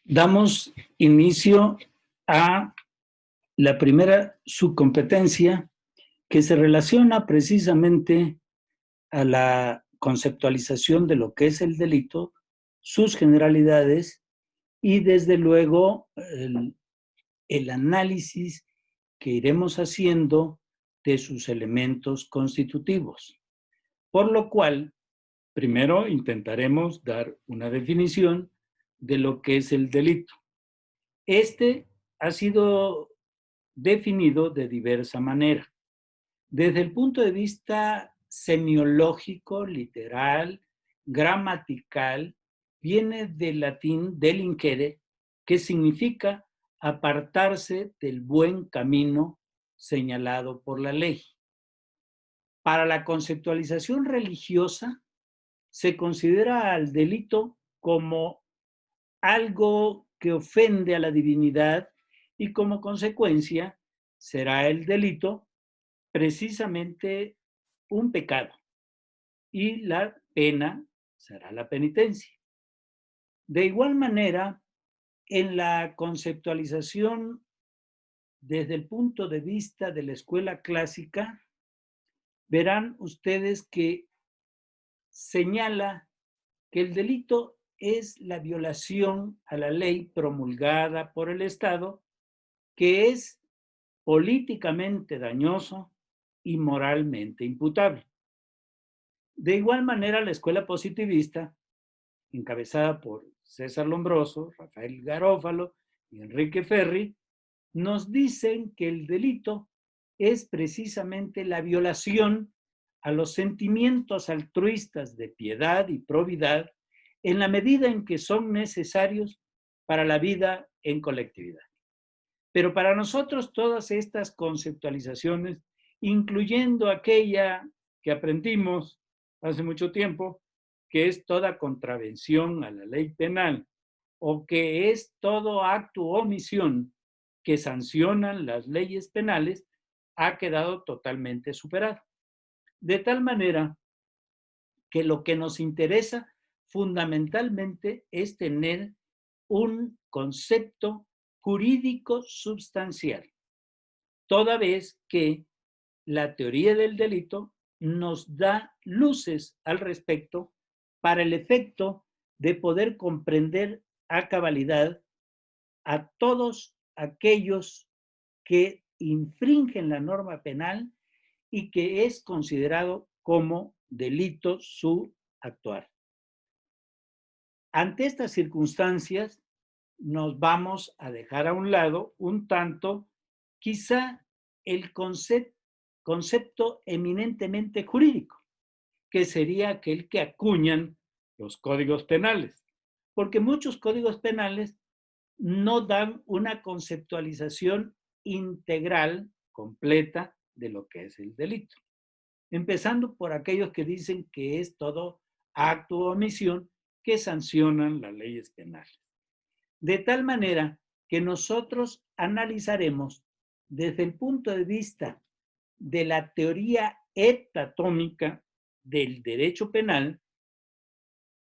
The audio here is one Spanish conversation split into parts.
Damos inicio a la primera subcompetencia que se relaciona precisamente a la conceptualización de lo que es el delito, sus generalidades y desde luego el análisis que iremos haciendo de sus elementos constitutivos. Por lo cual, primero intentaremos dar una definición de lo que es el delito. Este ha sido definido de diversa manera. Desde el punto de vista semiológico, literal, gramatical, viene del latín delincere, que significa apartarse del buen camino señalado por la ley. Para la conceptualización religiosa, se considera al delito como algo que ofende a la divinidad y como consecuencia será el delito precisamente un pecado y la pena será la penitencia. De igual manera, en la conceptualización desde el punto de vista de la escuela clásica, verán ustedes que señala que el delito es la violación a la ley promulgada por el Estado, que es políticamente dañoso y moralmente imputable. De igual manera, la escuela positivista, encabezada por César Lombroso, Rafael Garófalo y Enrique Ferri, nos dicen que el delito es precisamente la violación a los sentimientos altruistas de piedad y probidad en la medida en que son necesarios para la vida en colectividad. Pero para nosotros todas estas conceptualizaciones, incluyendo aquella que aprendimos hace mucho tiempo, que es toda contravención a la ley penal o que es todo acto o omisión que sancionan las leyes penales, ha quedado totalmente superado. De tal manera que lo que nos interesa fundamentalmente es tener un concepto jurídico sustancial, toda vez que la teoría del delito nos da luces al respecto para el efecto de poder comprender a cabalidad a todos aquellos que infringen la norma penal y que es considerado como delito su actuar. Ante estas circunstancias, nos vamos a dejar a un lado un tanto, quizá, el concepto eminentemente jurídico, que sería aquel que acuñan los códigos penales, porque muchos códigos penales no dan una conceptualización integral, completa, de lo que es el delito. Empezando por aquellos que dicen que es todo acto o omisión que sancionan las leyes penales. De tal manera que nosotros analizaremos desde el punto de vista de la teoría heptatómica del derecho penal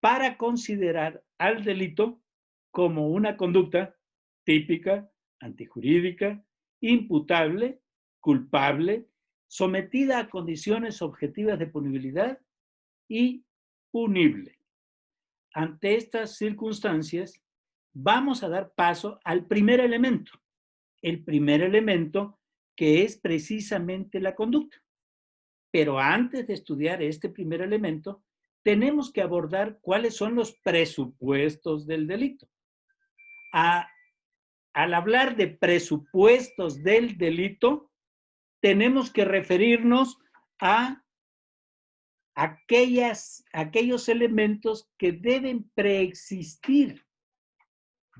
para considerar al delito como una conducta típica, antijurídica, imputable, culpable, sometida a condiciones objetivas de punibilidad y punible. Ante estas circunstancias, vamos a dar paso al primer elemento. El primer elemento que es precisamente la conducta. Pero antes de estudiar este primer elemento, tenemos que abordar cuáles son los presupuestos del delito. Al hablar de presupuestos del delito, tenemos que referirnos a aquellos elementos que deben preexistir,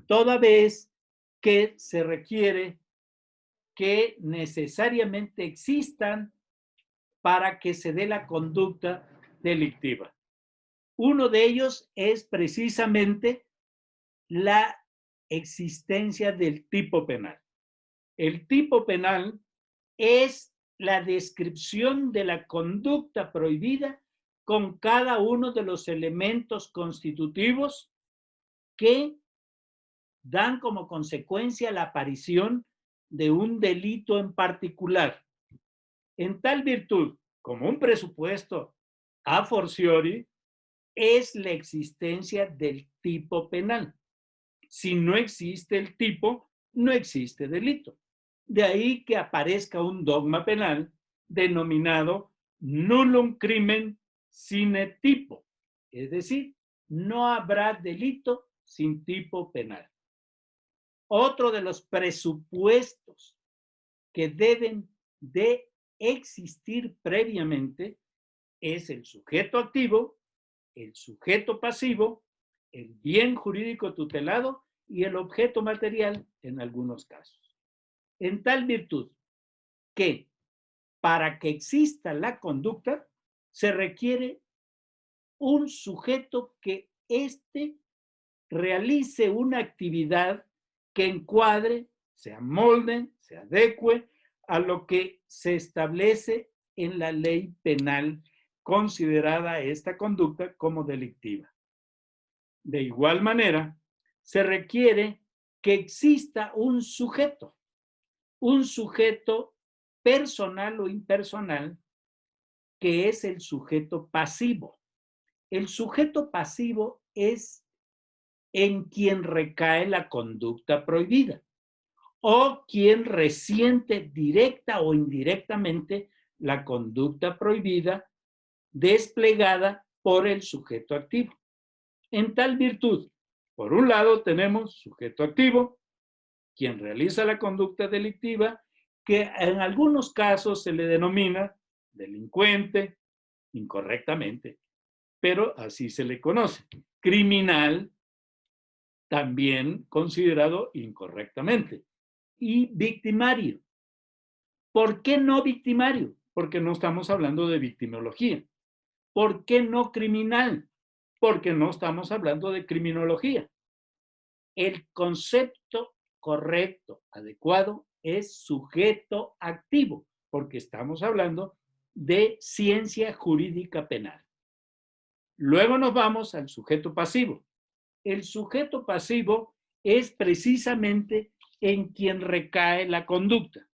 toda vez que se requiere que necesariamente existan para que se dé la conducta delictiva. Uno de ellos es precisamente la existencia del tipo penal. El tipo penal es la descripción de la conducta prohibida con cada uno de los elementos constitutivos que dan como consecuencia la aparición de un delito en particular. En tal virtud, como un presupuesto a fortiori, es la existencia del tipo penal. Si no existe el tipo, no existe delito. De ahí que aparezca un dogma penal denominado nullum crimen sine tipo, es decir, no habrá delito sin tipo penal. Otro de los presupuestos que deben de existir previamente es el sujeto activo, el sujeto pasivo, el bien jurídico tutelado y el objeto material en algunos casos. En tal virtud que para que exista la conducta se requiere un sujeto que éste realice una actividad que encuadre, se amolde, se adecue a lo que se establece en la ley penal considerada esta conducta como delictiva. De igual manera, se requiere que exista un sujeto personal o impersonal, que es el sujeto pasivo. El sujeto pasivo es en quien recae la conducta prohibida o quien resiente directa o indirectamente la conducta prohibida desplegada por el sujeto activo. En tal virtud, por un lado tenemos sujeto activo, quien realiza la conducta delictiva, que en algunos casos se le denomina delincuente incorrectamente, pero así se le conoce. Criminal, también considerado incorrectamente. Y victimario. ¿Por qué no victimario? Porque no estamos hablando de victimología. ¿Por qué no criminal? Porque no estamos hablando de criminología. El concepto correcto, adecuado, es sujeto activo, porque estamos hablando de ciencia jurídica penal. Luego nos vamos al sujeto pasivo. El sujeto pasivo es precisamente en quien recae la conducta.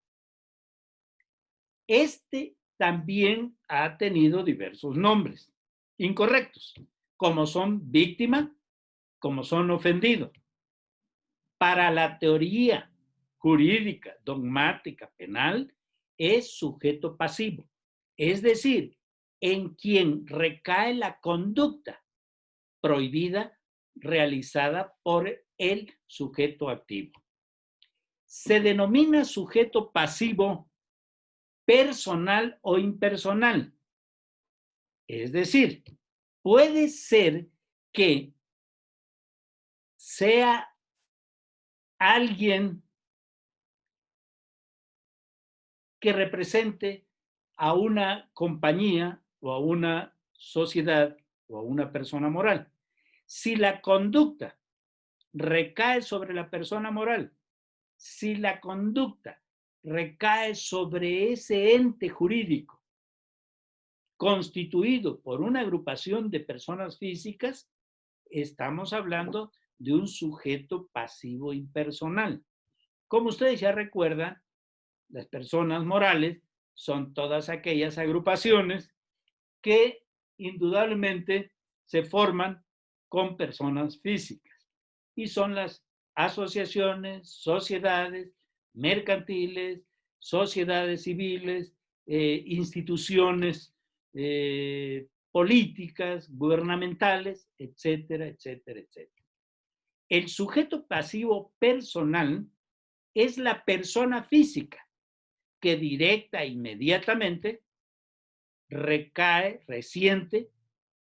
Este también ha tenido diversos nombres incorrectos, como son víctima, como son ofendido. Para la teoría jurídica, dogmática, penal, es sujeto pasivo, es decir, en quien recae la conducta prohibida realizada por el sujeto activo. Se denomina sujeto pasivo personal o impersonal. Es decir, puede ser que sea alguien que represente a una compañía o a una sociedad o a una persona moral. Si la conducta recae sobre la persona moral, si la conducta recae sobre ese ente jurídico constituido por una agrupación de personas físicas, estamos hablando de un sujeto pasivo impersonal. Como ustedes ya recuerdan, las personas morales son todas aquellas agrupaciones que indudablemente se forman con personas físicas y son las asociaciones, sociedades mercantiles, sociedades civiles, instituciones políticas, gubernamentales, etcétera, etcétera, etcétera. El sujeto pasivo personal es la persona física que directa e inmediatamente resiente,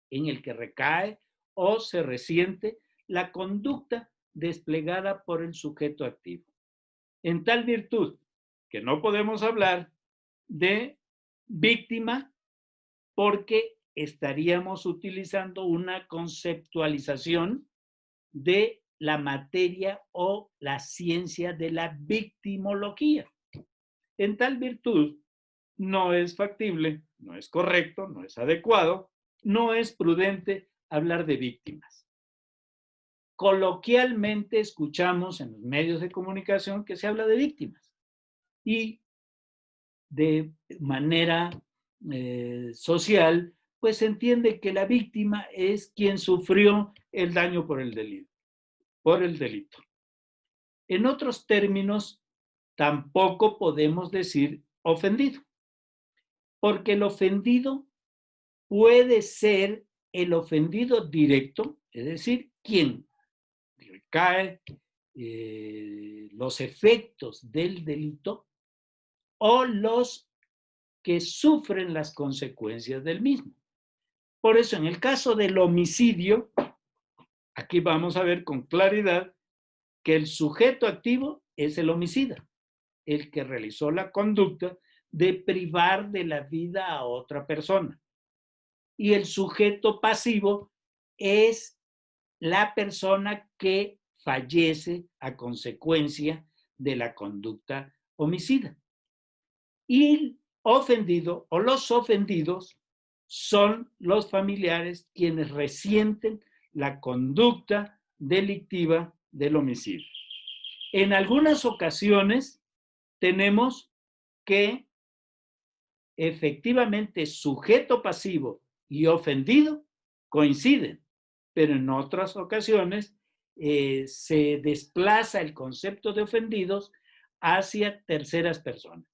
en el que recae o se resiente la conducta desplegada por el sujeto activo. En tal virtud que no podemos hablar de víctima porque estaríamos utilizando una conceptualización de la materia o la ciencia de la victimología. En tal virtud, no es factible, no es correcto, no es adecuado, no es prudente hablar de víctimas. coloquialmente escuchamos en los medios de comunicación que se habla de víctimas. Y de manera social, pues se entiende que la víctima es quien sufrió el daño por el delito. En otros términos, tampoco podemos decir ofendido, porque el ofendido puede ser el ofendido directo, es decir, quien recae los efectos del delito, o los que sufren las consecuencias del mismo. Por eso, en el caso del homicidio, aquí vamos a ver con claridad que el sujeto activo es el homicida, el que realizó la conducta de privar de la vida a otra persona. Y el sujeto pasivo es la persona que fallece a consecuencia de la conducta homicida. Y el ofendido o los ofendidos son los familiares quienes resienten la conducta delictiva del homicidio. En algunas ocasiones tenemos que efectivamente sujeto pasivo y ofendido coinciden, pero en otras ocasiones se desplaza el concepto de ofendidos hacia terceras personas.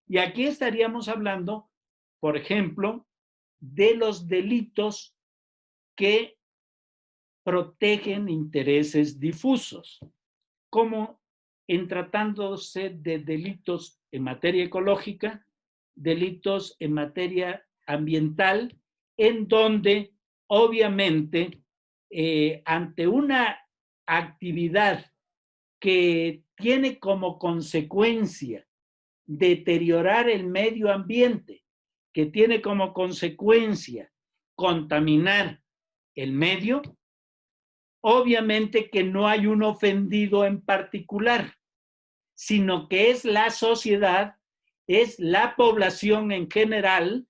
Y aquí estaríamos hablando, por ejemplo, de los delitos que protegen intereses difusos, como en tratándose de delitos en materia ecológica, delitos en materia ambiental, en donde obviamente ante una actividad que tiene como consecuencia deteriorar el medio ambiente, que tiene como consecuencia contaminar el medio, obviamente que no hay un ofendido en particular, sino que es la sociedad, es la población en general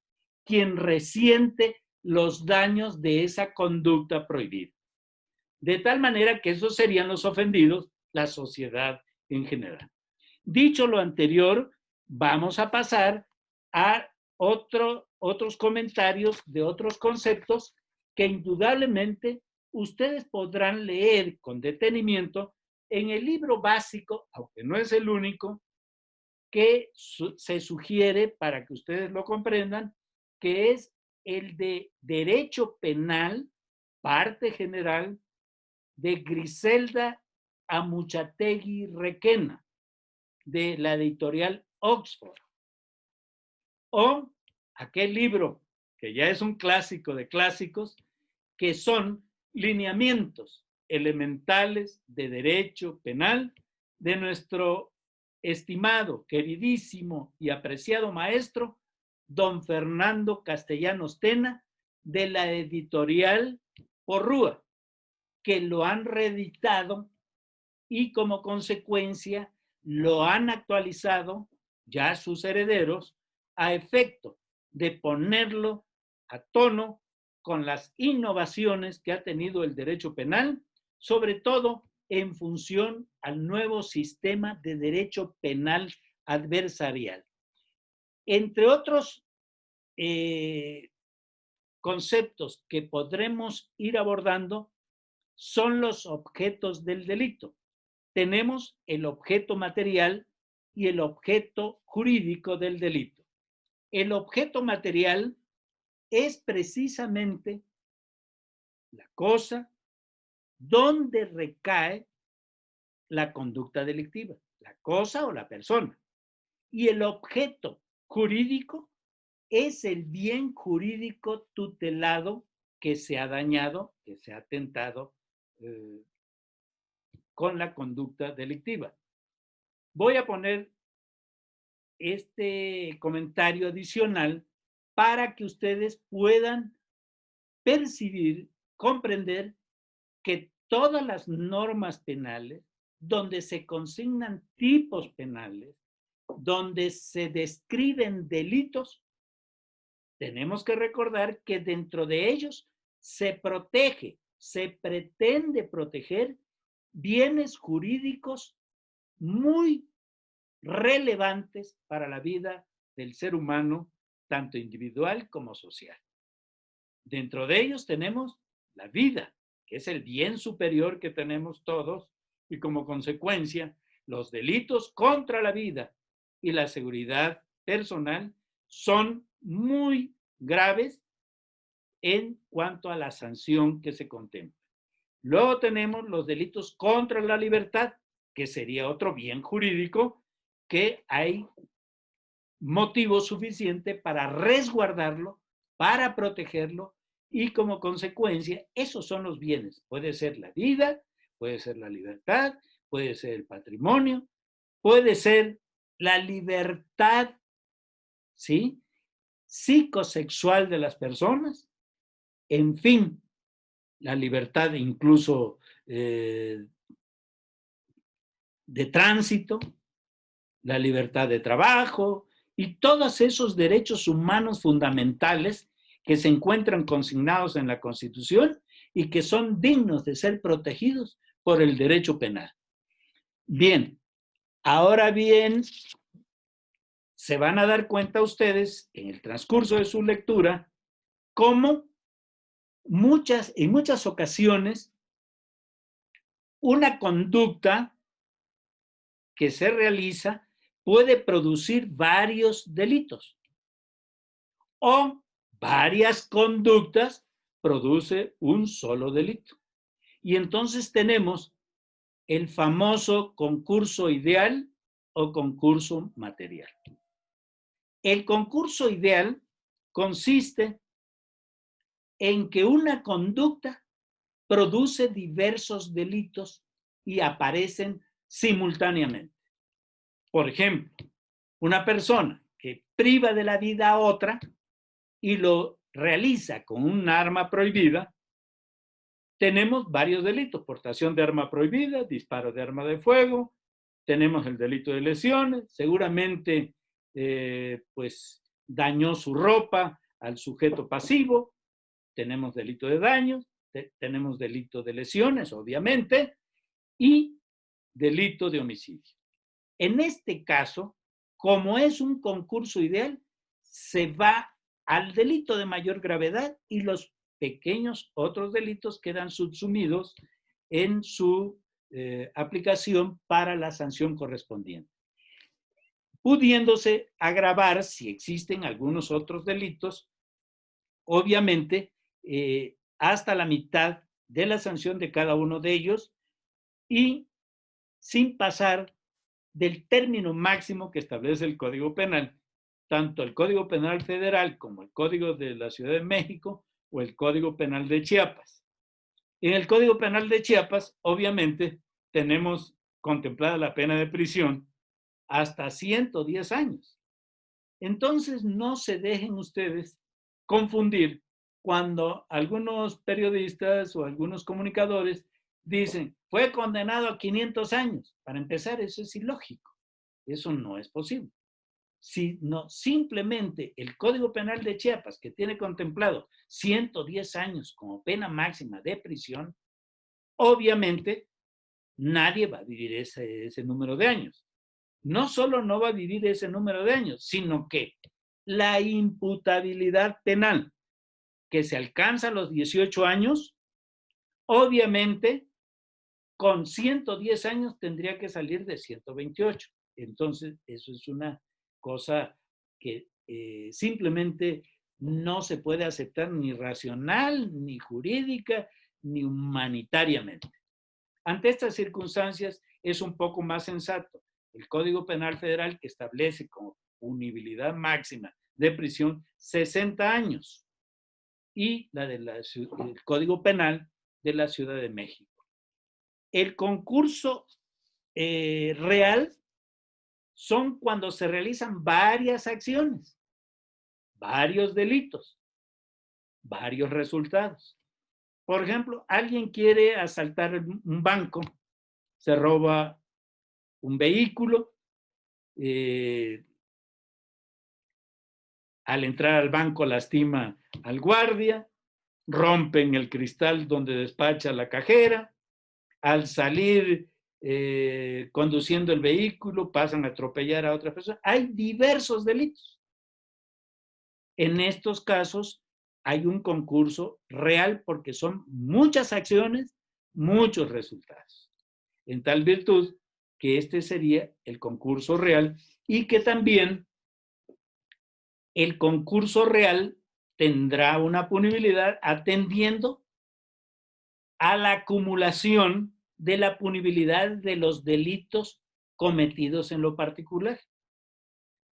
quien resiente los daños de esa conducta prohibida. De tal manera que esos serían los ofendidos, la sociedad en general. Dicho lo anterior, vamos a pasar a otros comentarios de otros conceptos que indudablemente ustedes podrán leer con detenimiento en el libro básico, aunque no es el único, que se sugiere para que ustedes lo comprendan, que es el de Derecho Penal, parte general, de Griselda Amuchategui Requena, de la editorial Oxford. O aquel libro, que ya es un clásico de clásicos, que son Lineamientos Elementales de Derecho Penal, de nuestro estimado, queridísimo y apreciado maestro, don Fernando Castellanos Tena, de la editorial Porrúa, que lo han reeditado y como consecuencia lo han actualizado ya sus herederos a efecto de ponerlo a tono con las innovaciones que ha tenido el derecho penal, sobre todo en función al nuevo sistema de derecho penal adversarial. Entre otros conceptos que podremos ir abordando son los objetos del delito. Tenemos el objeto material y el objeto jurídico del delito. El objeto material es precisamente la cosa donde recae la conducta delictiva, la cosa o la persona. Y el objeto jurídico es el bien jurídico tutelado que se ha dañado, que se ha atentado con la conducta delictiva. Voy a poner este comentario adicional para que ustedes puedan percibir, comprender que todas las normas penales, donde se consignan tipos penales, donde se describen delitos, tenemos que recordar que dentro de ellos se protege, se pretende proteger bienes jurídicos muy relevantes para la vida del ser humano, tanto individual como social. Dentro de ellos tenemos la vida, que es el bien superior que tenemos todos, y como consecuencia, los delitos contra la vida y la seguridad personal son muy graves en cuanto a la sanción que se contempla. Luego tenemos los delitos contra la libertad, que sería otro bien jurídico que hay motivo suficiente para resguardarlo, para protegerlo, y como consecuencia, esos son los bienes. Puede ser la vida, puede ser la libertad, puede ser el patrimonio, puede ser la libertad, ¿sí?, psicosexual de las personas, en fin, la libertad incluso de tránsito, la libertad de trabajo y todos esos derechos humanos fundamentales que se encuentran consignados en la Constitución y que son dignos de ser protegidos por el derecho penal. Bien, ahora bien, se van a dar cuenta ustedes en el transcurso de su lectura cómo en muchas ocasiones una conducta que se realiza puede producir varios delitos o varias conductas produce un solo delito. Y entonces tenemos el famoso concurso ideal o concurso material. El concurso ideal consiste en que una conducta produce diversos delitos y aparecen simultáneamente. Por ejemplo, una persona que priva de la vida a otra y lo realiza con un arma prohibida, tenemos varios delitos: portación de arma prohibida, disparo de arma de fuego, tenemos el delito de lesiones, seguramente pues dañó su ropa al sujeto pasivo, tenemos delito de daños, tenemos delito de lesiones, obviamente, y delito de homicidio. En este caso, como es un concurso ideal, se va al delito de mayor gravedad y los pequeños otros delitos quedan subsumidos en su aplicación para la sanción correspondiente, pudiéndose agravar si existen algunos otros delitos, obviamente, hasta la mitad de la sanción de cada uno de ellos y sin pasar del término máximo que establece el Código Penal, tanto el Código Penal Federal como el Código de la Ciudad de México o el Código Penal de Chiapas. En el Código Penal de Chiapas, obviamente, tenemos contemplada la pena de prisión hasta 110 años. Entonces, no se dejen ustedes confundir cuando algunos periodistas o algunos comunicadores dicen, fue condenado a 500 años. Para empezar, eso es ilógico. Eso no es posible. Sino simplemente el Código Penal de Chiapas, que tiene contemplado 110 años como pena máxima de prisión, obviamente nadie va a vivir ese número de años. No solo no va a vivir ese número de años, sino que la imputabilidad penal que se alcanza a los 18 años, obviamente con 110 años tendría que salir de 128. Entonces, eso es una cosa que simplemente no se puede aceptar ni racional, ni jurídica, ni humanitariamente. Ante estas circunstancias, es un poco más sensato el Código Penal Federal, que establece como punibilidad máxima de prisión 60 años, y el Código Penal de la Ciudad de México. El concurso real son cuando se realizan varias acciones, varios delitos, varios resultados. Por ejemplo, alguien quiere asaltar un banco, se roba un vehículo, al entrar al banco lastima al guardia, rompen el cristal donde despacha la cajera, al salir conduciendo el vehículo pasan a atropellar a otra persona. Hay diversos delitos. En estos casos hay un concurso real porque son muchas acciones, muchos resultados. En tal virtud que este sería el concurso real y que también el concurso real tendrá una punibilidad atendiendo a la acumulación de la punibilidad de los delitos cometidos en lo particular,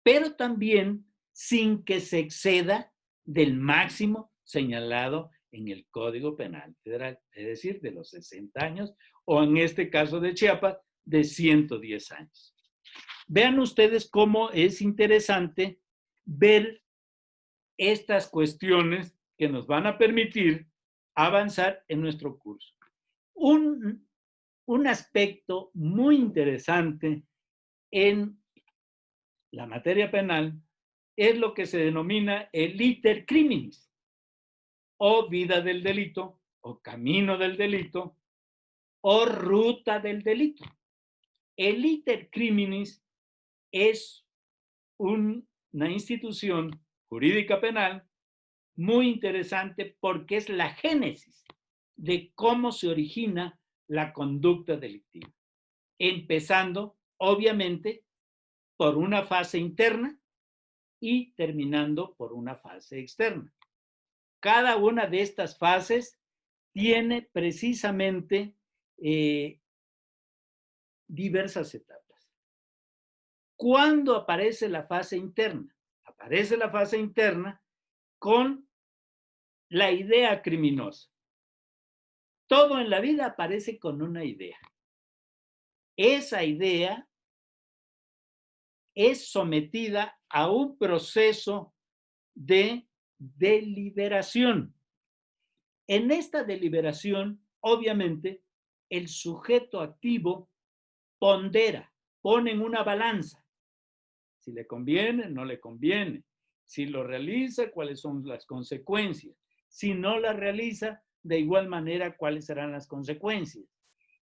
pero también sin que se exceda del máximo señalado en el Código Penal Federal, es decir, de los 60 años, o en este caso de Chiapas, de 110 años. Vean ustedes cómo es interesante ver estas cuestiones que nos van a permitir avanzar en nuestro curso. Un aspecto muy interesante en la materia penal es lo que se denomina el iter criminis, o vida del delito, o camino del delito, o ruta del delito. El iter criminis es una institución jurídica penal muy interesante porque es la génesis de cómo se origina la conducta delictiva, empezando obviamente por una fase interna y terminando por una fase externa. Cada una de estas fases tiene precisamente diversas etapas. ¿Cuándo aparece la fase interna? Aparece la fase interna con la idea criminosa. Todo en la vida aparece con una idea. Esa idea es sometida a un proceso de deliberación. En esta deliberación, obviamente, el sujeto activo pondera, pone en una balanza. Si le conviene, no le conviene. Si lo realiza, cuáles son las consecuencias. Si no la realiza, de igual manera, cuáles serán las consecuencias.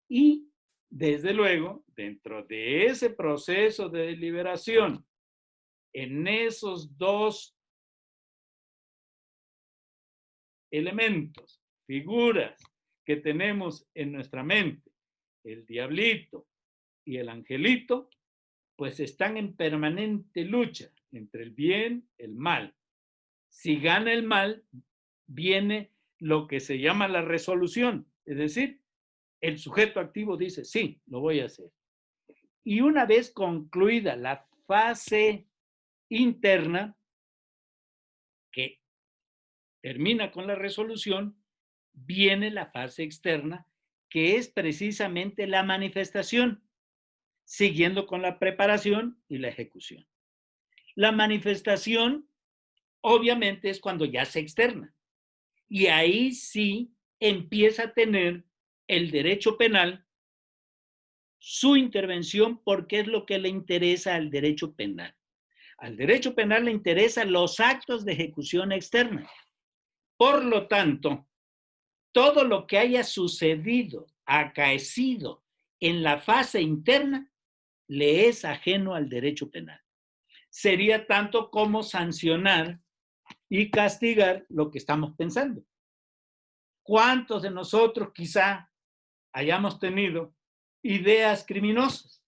Y, desde luego, dentro de ese proceso de deliberación, en esos dos elementos, figuras que tenemos en nuestra mente, el diablito y el angelito, pues están en permanente lucha entre el bien y el mal. Si gana el mal, viene lo que se llama la resolución, es decir, el sujeto activo dice, sí, lo voy a hacer. Y una vez concluida la fase interna, que termina con la resolución, viene la fase externa, que es precisamente la manifestación, siguiendo con la preparación y la ejecución. La manifestación, obviamente, es cuando ya se externa. Y ahí sí empieza a tener el derecho penal su intervención porque es lo que le interesa al derecho penal. Al derecho penal le interesan los actos de ejecución externa. Por lo tanto, todo lo que haya sucedido, acaecido en la fase interna, le es ajeno al derecho penal. Sería tanto como sancionar y castigar lo que estamos pensando. ¿Cuántos de nosotros quizá hayamos tenido ideas criminosas,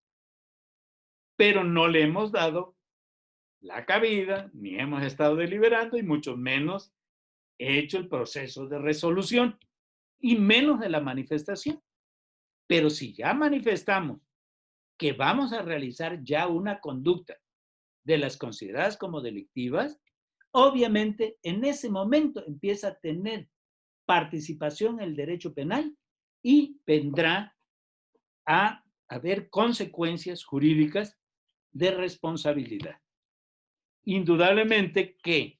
pero no le hemos dado la cabida, ni hemos estado deliberando y mucho menos hecho el proceso de resolución y menos de la manifestación? Pero si ya manifestamos que vamos a realizar ya una conducta de las consideradas como delictivas, obviamente en ese momento empieza a tener participación en el derecho penal y vendrá a haber consecuencias jurídicas de responsabilidad. Indudablemente que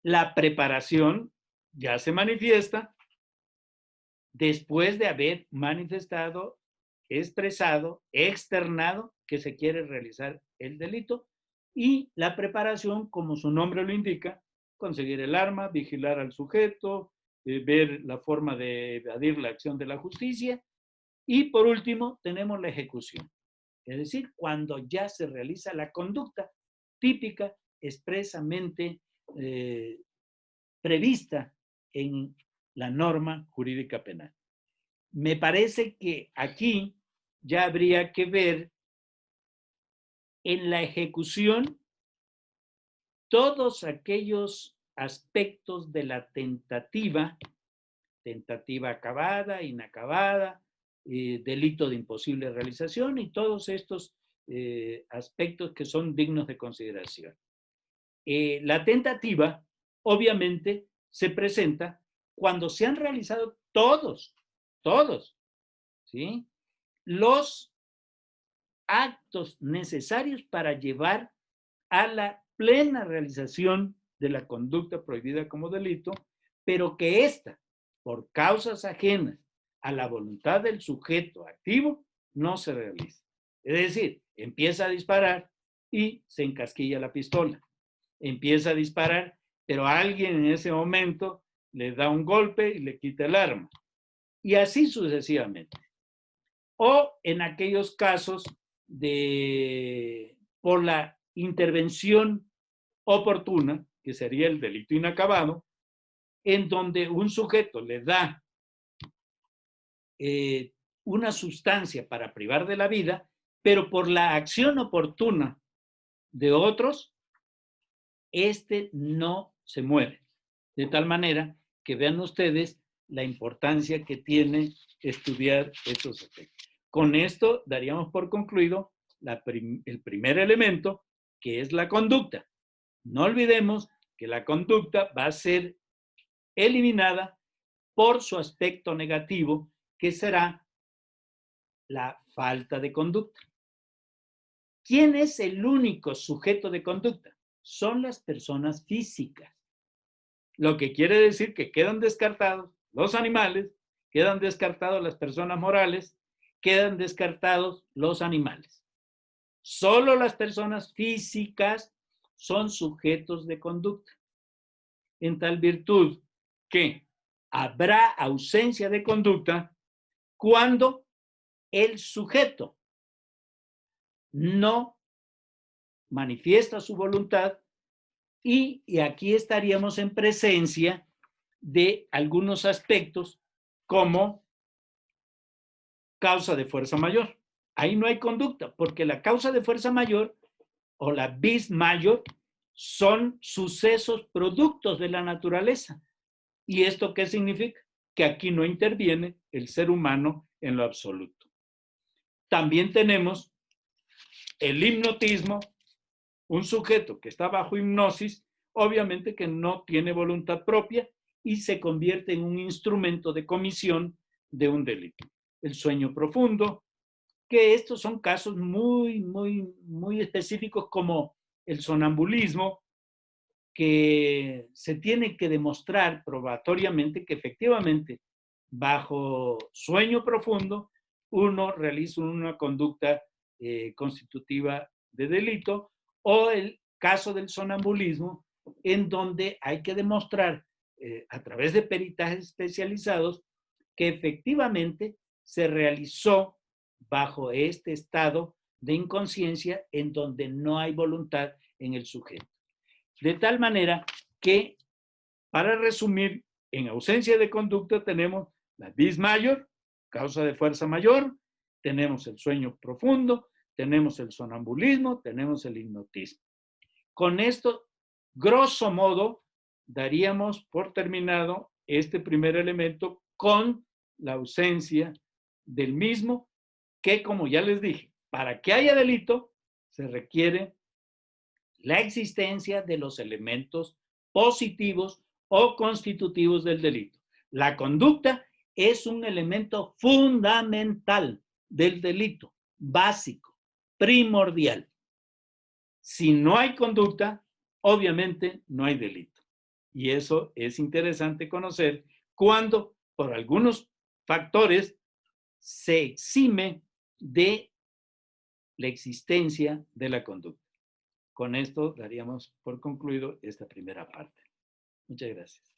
la preparación ya se manifiesta después de haber manifestado, expresado, externado que se quiere realizar el delito, y la preparación, como su nombre lo indica, conseguir el arma, vigilar al sujeto, ver la forma de evadir la acción de la justicia. Y por último, tenemos la ejecución. Es decir, cuando ya se realiza la conducta típica expresamente prevista en la norma jurídica penal. Me parece que aquí ya habría que ver en la ejecución todos aquellos aspectos de la tentativa acabada, inacabada, delito de imposible realización y todos estos aspectos que son dignos de consideración. La tentativa, obviamente, se presenta cuando se han realizado todos, ¿sí? Los actos necesarios para llevar a la plena realización de la conducta prohibida como delito, pero que ésta, por causas ajenas a la voluntad del sujeto activo, no se realiza. Es decir, empieza a disparar y se encasquilla la pistola. Empieza a disparar, pero alguien en ese momento le da un golpe y le quita el arma. Y así sucesivamente. O en aquellos casos por la intervención oportuna, que sería el delito inacabado, en donde un sujeto le da una sustancia para privar de la vida, pero por la acción oportuna de otros, este no se muere. De tal manera que vean ustedes la importancia que tiene estudiar estos aspectos. Con esto daríamos por concluido el primer elemento, que es la conducta. No olvidemos que la conducta va a ser eliminada por su aspecto negativo, que será la falta de conducta. ¿Quién es el único sujeto de conducta? Son las personas físicas. Lo que quiere decir que quedan descartados los animales, quedan descartados las personas morales, quedan descartados los animales. Solo las personas físicas son sujetos de conducta. En tal virtud que habrá ausencia de conducta cuando el sujeto no manifiesta su voluntad y aquí estaríamos en presencia de algunos aspectos como causa de fuerza mayor. Ahí no hay conducta, porque la causa de fuerza mayor o la vis mayor son sucesos productos de la naturaleza. ¿Y esto qué significa? Que aquí no interviene el ser humano en lo absoluto. También tenemos el hipnotismo, un sujeto que está bajo hipnosis, obviamente que no tiene voluntad propia y se convierte en un instrumento de comisión de un delito. El sueño profundo, que estos son casos muy específicos como el sonambulismo, que se tiene que demostrar probatoriamente que efectivamente bajo sueño profundo uno realiza una conducta constitutiva de delito, o el caso del sonambulismo, en donde hay que demostrar a través de peritajes especializados que efectivamente se realizó bajo este estado de inconsciencia en donde no hay voluntad en el sujeto. De tal manera que, para resumir, en ausencia de conducta tenemos la vis mayor, causa de fuerza mayor, tenemos el sueño profundo, tenemos el sonambulismo, tenemos el hipnotismo. Con esto, grosso modo, daríamos por terminado este primer elemento con la ausencia del mismo, que, como ya les dije, para que haya delito se requiere la existencia de los elementos positivos o constitutivos del delito. La conducta es un elemento fundamental del delito, básico, primordial. Si no hay conducta, obviamente no hay delito. Y eso es interesante conocer cuando, por algunos factores, se exime de la existencia de la conducta. Con esto daríamos por concluido esta primera parte. Muchas gracias.